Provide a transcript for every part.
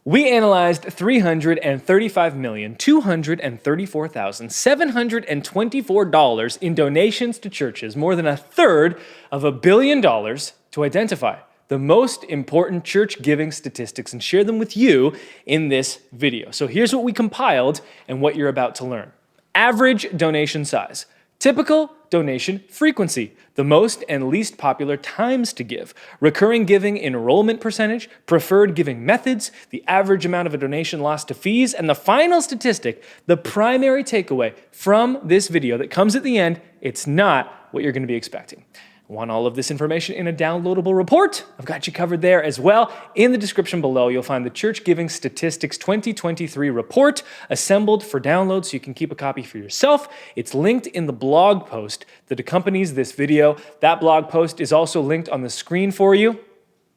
We analyzed $335,234,724 in donations to churches, more than a third of $1 billion, to identify the most important church giving statistics and share them with you in this video. So here's what we compiled and what you're about to learn. Average donation size. Typical donation frequency, the most and least popular times to give, recurring giving enrollment percentage, preferred giving methods, the average amount of a donation lost to fees, and the final statistic, the primary takeaway from this video that comes at the end, it's not what you're going to be expecting. Want all of this information in a downloadable report? I've got you covered there as well. In the description below, you'll find the Church Giving Statistics 2023 report assembled for download so you can keep a copy for yourself. It's linked in the blog post that accompanies this video. That blog post is also linked on the screen for you.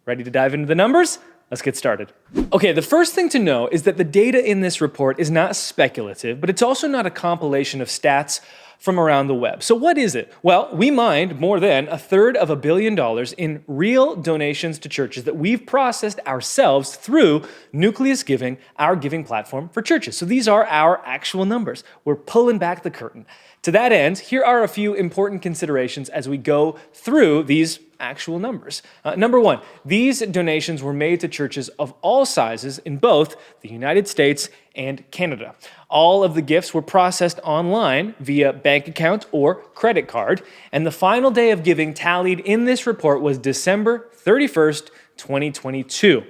Ready to dive into the numbers? Let's get started. Okay, the first thing to know is that the data in this report is not speculative, but it's also not a compilation of stats from around the web. So what is it? Well, we mined more than a third of $1 billion in real donations to churches that we've processed ourselves through Nucleus Giving, our giving platform for churches. So these are our actual numbers. We're pulling back the curtain. To that end, here are a few important considerations as we go through these actual numbers. Number one, these donations were made to churches of all sizes in both the United States and Canada. All of the gifts were processed online via bank account or credit card, and the final day of giving tallied in this report was December 31st, 2022.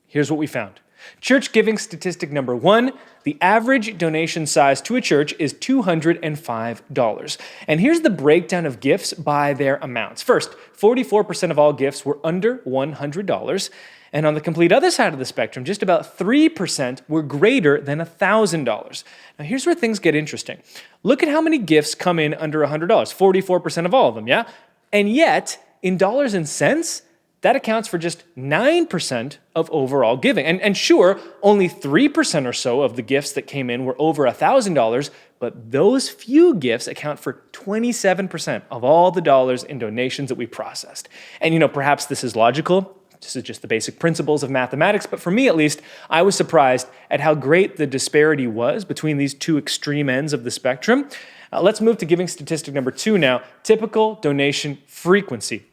Here's what we found. Church giving statistic number one, the average donation size to a church is $205. And here's the breakdown of gifts by their amounts. First, 44% of all gifts were under $100. And on the complete other side of the spectrum, just about 3% were greater than $1,000. Now here's where things get interesting. Look at how many gifts come in under $100, 44% of all of them, yeah? And yet, in dollars and cents, that accounts for just 9% of overall giving. And sure, only 3% or so of the gifts that came in were over $1,000, but those few gifts account for 27% of all the dollars in donations that we processed. And perhaps this is logical. This is just the basic principles of mathematics, but for me at least, I was surprised at how great the disparity was between these two extreme ends of the spectrum. Let's move to giving statistic number two now, typical donation frequency.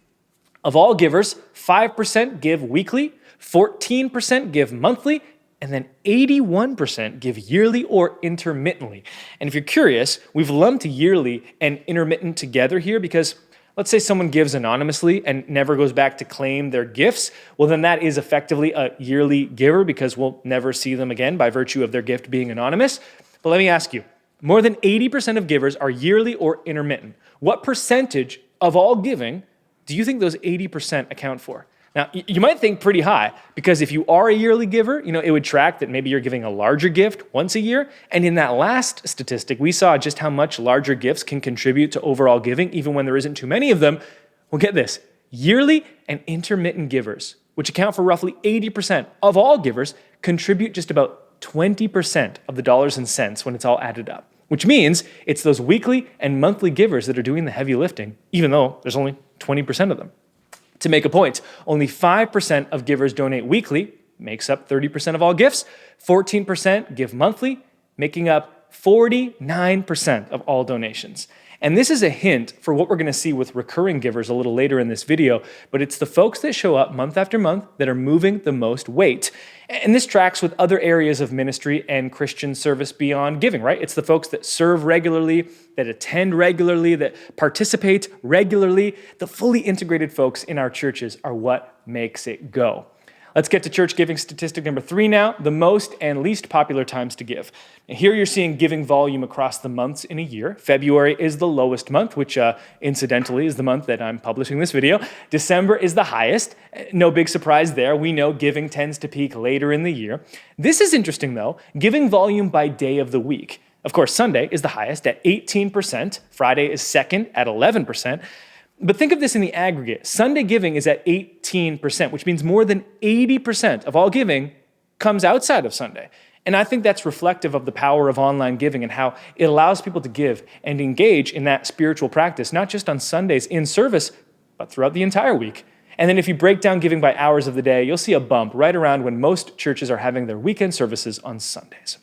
Of all givers, 5% give weekly, 14% give monthly, and then 81% give yearly or intermittently. And if you're curious, we've lumped yearly and intermittent together here because let's say someone gives anonymously and never goes back to claim their gifts. Well, then that is effectively a yearly giver because we'll never see them again by virtue of their gift being anonymous. But let me ask you, more than 80% of givers are yearly or intermittent. What percentage of all giving do you think those 80% account for? Now, you might think pretty high, because if you are a yearly giver, it would track that maybe you're giving a larger gift once a year. And in that last statistic, we saw just how much larger gifts can contribute to overall giving, even when there isn't too many of them. Well, get this, yearly and intermittent givers, which account for roughly 80% of all givers, contribute just about 20% of the dollars and cents when it's all added up. Which means it's those weekly and monthly givers that are doing the heavy lifting, even though there's only 20% of them. To make a point, only 5% of givers donate weekly, makes up 30% of all gifts. 14% give monthly, making up 49% of all donations. And this is a hint for what we're going to see with recurring givers a little later in this video, but it's the folks that show up month after month that are moving the most weight. And this tracks with other areas of ministry and Christian service beyond giving, right? It's the folks that serve regularly, that attend regularly, that participate regularly. The fully integrated folks in our churches are what makes it go. Let's get to church giving statistic number three now, the most and least popular times to give. Here you're seeing giving volume across the months in a year. February is the lowest month, which incidentally is the month that I'm publishing this video. December is the highest. No big surprise there. We know giving tends to peak later in the year. This is interesting though, giving volume by day of the week. Of course, Sunday is the highest at 18%. Friday is second at 11%. But think of this in the aggregate. Sunday giving is at 18%, which means more than 80% of all giving comes outside of Sunday. And I think that's reflective of the power of online giving and how it allows people to give and engage in that spiritual practice, not just on Sundays in service, but throughout the entire week. And then if you break down giving by hours of the day, you'll see a bump right around when most churches are having their weekend services on Sundays.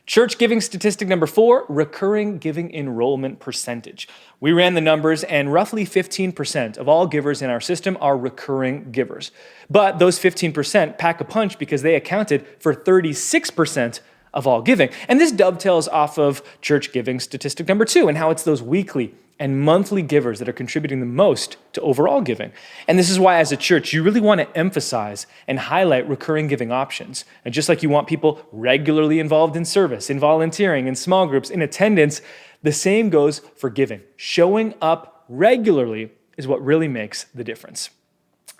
Church giving statistic number 4, recurring giving enrollment percentage. We ran the numbers, and roughly 15% of all givers in our system are recurring givers. But those 15% pack a punch because they accounted for 36% of all giving. And this dovetails off of church giving statistic number 2 and how it's those weekly and monthly givers that are contributing the most to overall giving. And this is why, as a church, you really want to emphasize and highlight recurring giving options. And just like you want people regularly involved in service, in volunteering, in small groups, in attendance, the same goes for giving. Showing up regularly is what really makes the difference.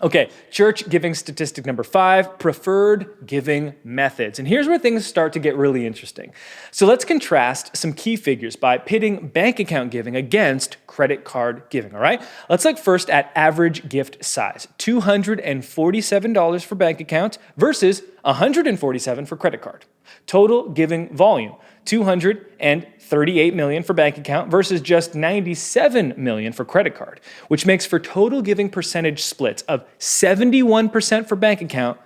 Okay, church giving statistic number 5, preferred giving methods. And here's where things start to get really interesting. So let's contrast some key figures by pitting bank account giving against credit card giving, all right? Let's look first at average gift size, $247 for bank account versus $147 for credit card. Total giving volume, $238 million for bank account versus just $97 million for credit card, which makes for total giving percentage splits of 71% for bank account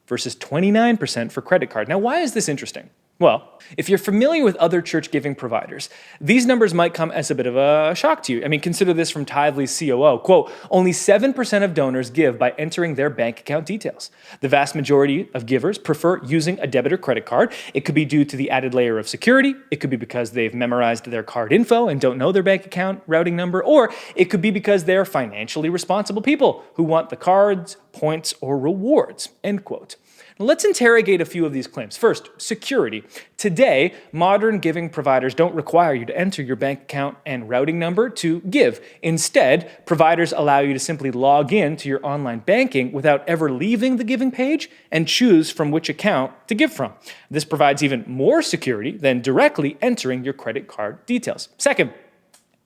versus 29% for credit card. Now, why is this interesting? Well, if you're familiar with other church giving providers, these numbers might come as a bit of a shock to you. I mean, consider this from Tithely's COO. Quote, only 7% of donors give by entering their bank account details. The vast majority of givers prefer using a debit or credit card. It could be due to the added layer of security. It could be because they've memorized their card info and don't know their bank account routing number, or it could be because they're financially responsible people who want the cards, points, or rewards, end quote. Let's interrogate a few of these claims. First, security. Today, modern giving providers don't require you to enter your bank account and routing number to give. Instead, providers allow you to simply log in to your online banking without ever leaving the giving page and choose from which account to give from. This provides even more security than directly entering your credit card details. Second,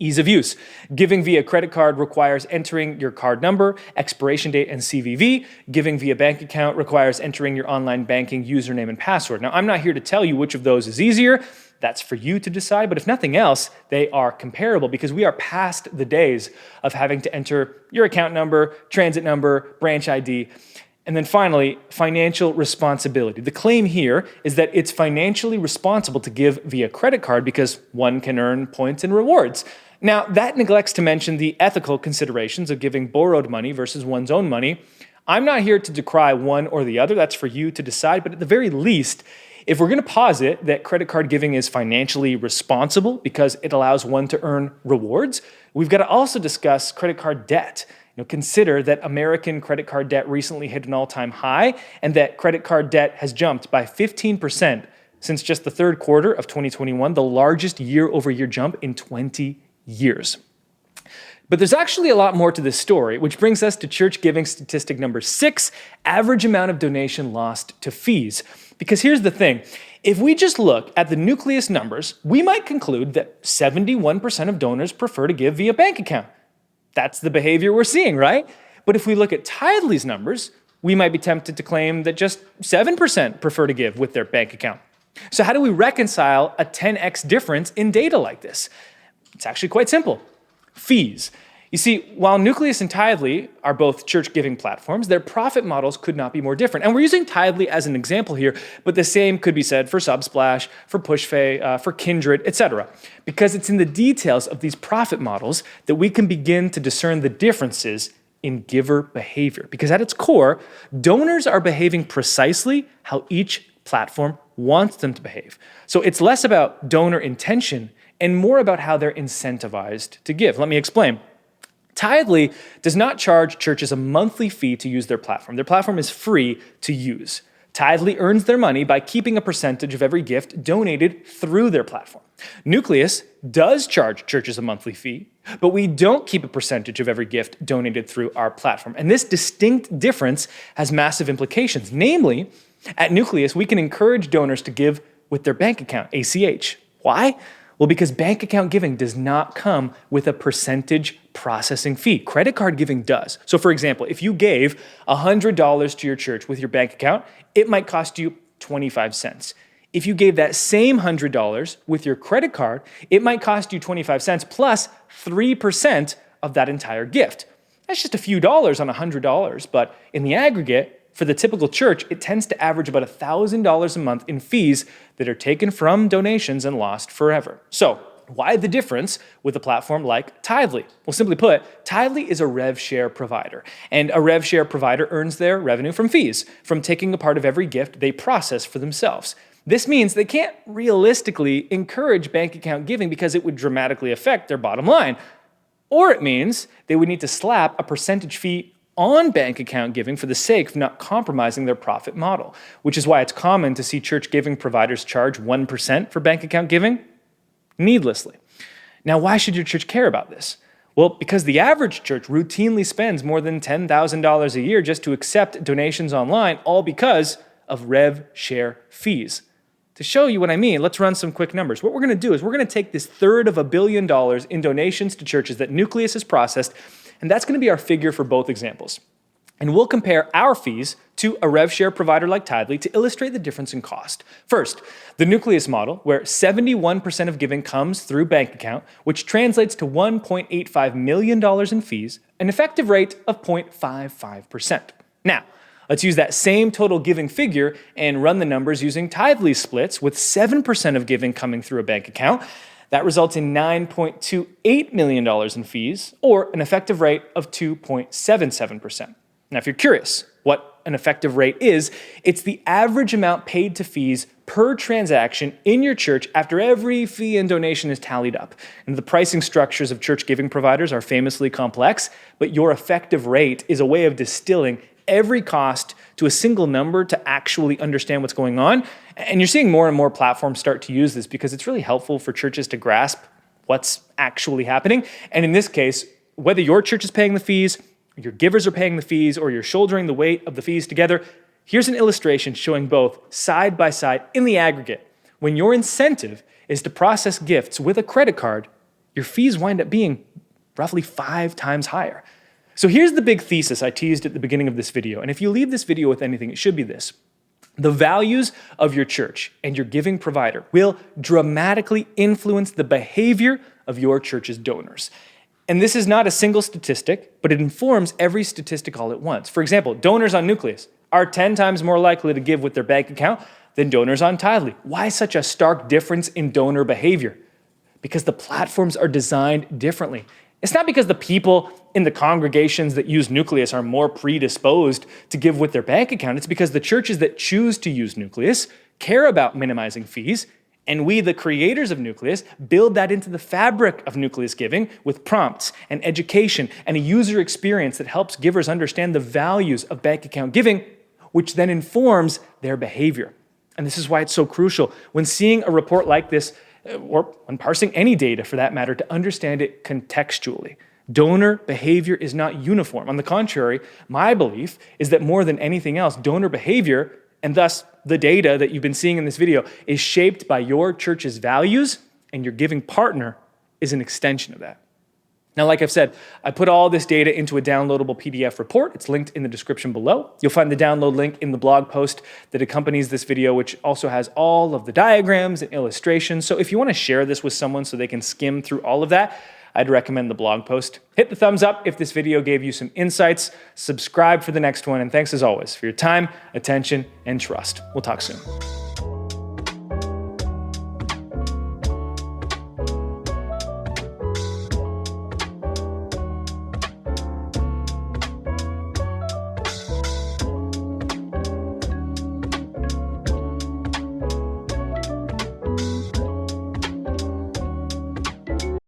ease of use. Giving via credit card requires entering your card number, expiration date, and CVV. Giving via bank account requires entering your online banking username and password. Now, I'm not here to tell you which of those is easier. That's for you to decide. But if nothing else, they are comparable because we are past the days of having to enter your account number, transit number, branch ID. And then finally, financial responsibility. The claim here is that it's financially responsible to give via credit card because one can earn points and rewards. Now, that neglects to mention the ethical considerations of giving borrowed money versus one's own money. I'm not here to decry one or the other. That's for you to decide. But at the very least, if we're going to posit that credit card giving is financially responsible because it allows one to earn rewards, we've got to also discuss credit card debt. Consider that American credit card debt recently hit an all-time high and that credit card debt has jumped by 15% since just the third quarter of 2021, the largest year-over-year jump in 20 years. But there's actually a lot more to this story, which brings us to church giving statistic number 6, average amount of donation lost to fees. Because here's the thing, if we just look at the Nucleus numbers, we might conclude that 71% of donors prefer to give via bank account. That's the behavior we're seeing, right? But if we look at Tithely's numbers, we might be tempted to claim that just 7% prefer to give with their bank account. So how do we reconcile a 10x difference in data like this? It's actually quite simple. Fees. You see, while Nucleus and Tithely are both church giving platforms, their profit models could not be more different. And we're using Tithely as an example here, but the same could be said for Subsplash, for PushPay, for Kindred, etc. Because it's in the details of these profit models that we can begin to discern the differences in giver behavior. Because at its core, donors are behaving precisely how each platform wants them to behave. So it's less about donor intention and more about how they're incentivized to give. Let me explain. Tithely does not charge churches a monthly fee to use their platform. Their platform is free to use. Tithely earns their money by keeping a percentage of every gift donated through their platform. Nucleus does charge churches a monthly fee, but we don't keep a percentage of every gift donated through our platform. And this distinct difference has massive implications. Namely, at Nucleus, we can encourage donors to give with their bank account, ACH. Why? Well, because bank account giving does not come with a percentage processing fee. Credit card giving does. So for example, if you gave $100 to your church with your bank account, it might cost you 25 cents. If you gave that same $100 with your credit card, it might cost you 25 cents plus 3% of that entire gift. That's just a few dollars on $100, but in the aggregate, for the typical church, it tends to average about $1,000 a month in fees that are taken from donations and lost forever. So, why the difference with a platform like Tithely? Well, simply put, Tithely is a Rev-Share provider, and a Rev-Share provider earns their revenue from fees, from taking a part of every gift they process for themselves. This means they can't realistically encourage bank account giving because it would dramatically affect their bottom line. Or it means they would need to slap a percentage fee on bank account giving for the sake of not compromising their profit model, which is why it's common to see church giving providers charge 1% for bank account giving needlessly. Now, why should your church care about this? Well, because the average church routinely spends more than $10,000 a year just to accept donations online, all because of Rev-Share fees. To show you what I mean, let's run some quick numbers. What we're going to do is we're going to take this $350 million in donations to churches that Nucleus has processed, and that's going to be our figure for both examples. And we'll compare our fees to a Rev-Share provider like Tithely to illustrate the difference in cost. First, the Nucleus model, where 71% of giving comes through bank account, which translates to $1.85 million in fees, an effective rate of 0.55%. Now, let's use that same total giving figure and run the numbers using Tithely splits with 7% of giving coming through a bank account. That results in $9.28 million in fees, or an effective rate of 2.77%. Now, if you're curious what an effective rate is, it's the average amount paid to fees per transaction in your church after every fee and donation is tallied up. And the pricing structures of church giving providers are famously complex, but your effective rate is a way of distilling every cost to a single number to actually understand what's going on. And you're seeing more and more platforms start to use this because it's really helpful for churches to grasp what's actually happening. And in this case, whether your church is paying the fees, your givers are paying the fees, or you're shouldering the weight of the fees together, here's an illustration showing both side by side in the aggregate. When your incentive is to process gifts with a credit card, your fees wind up being roughly 5 times higher. So here's the big thesis I teased at the beginning of this video. And if you leave this video with anything, it should be this. The values of your church and your giving provider will dramatically influence the behavior of your church's donors. And this is not a single statistic, but it informs every statistic all at once. For example, donors on Nucleus are 10 times more likely to give with their bank account than donors on Tithely. Why such a stark difference in donor behavior? Because the platforms are designed differently. It's not because the people in the congregations that use Nucleus are more predisposed to give with their bank account. It's because the churches that choose to use Nucleus care about minimizing fees, and we, the creators of Nucleus, build that into the fabric of Nucleus giving with prompts and education and a user experience that helps givers understand the values of bank account giving, which then informs their behavior. And this is why it's so crucial when seeing a report like this, or when parsing any data for that matter, to understand it contextually. Donor behavior is not uniform. On the contrary, my belief is that more than anything else, donor behavior, and thus the data that you've been seeing in this video, is shaped by your church's values, and your giving partner is an extension of that. Now, like I've said, I put all this data into a downloadable PDF report. It's linked in the description below. You'll find the download link in the blog post that accompanies this video, which also has all of the diagrams and illustrations. So if you want to share this with someone so they can skim through all of that, I'd recommend the blog post. Hit the thumbs up if this video gave you some insights. Subscribe for the next one. And thanks as always for your time, attention, and trust. We'll talk soon.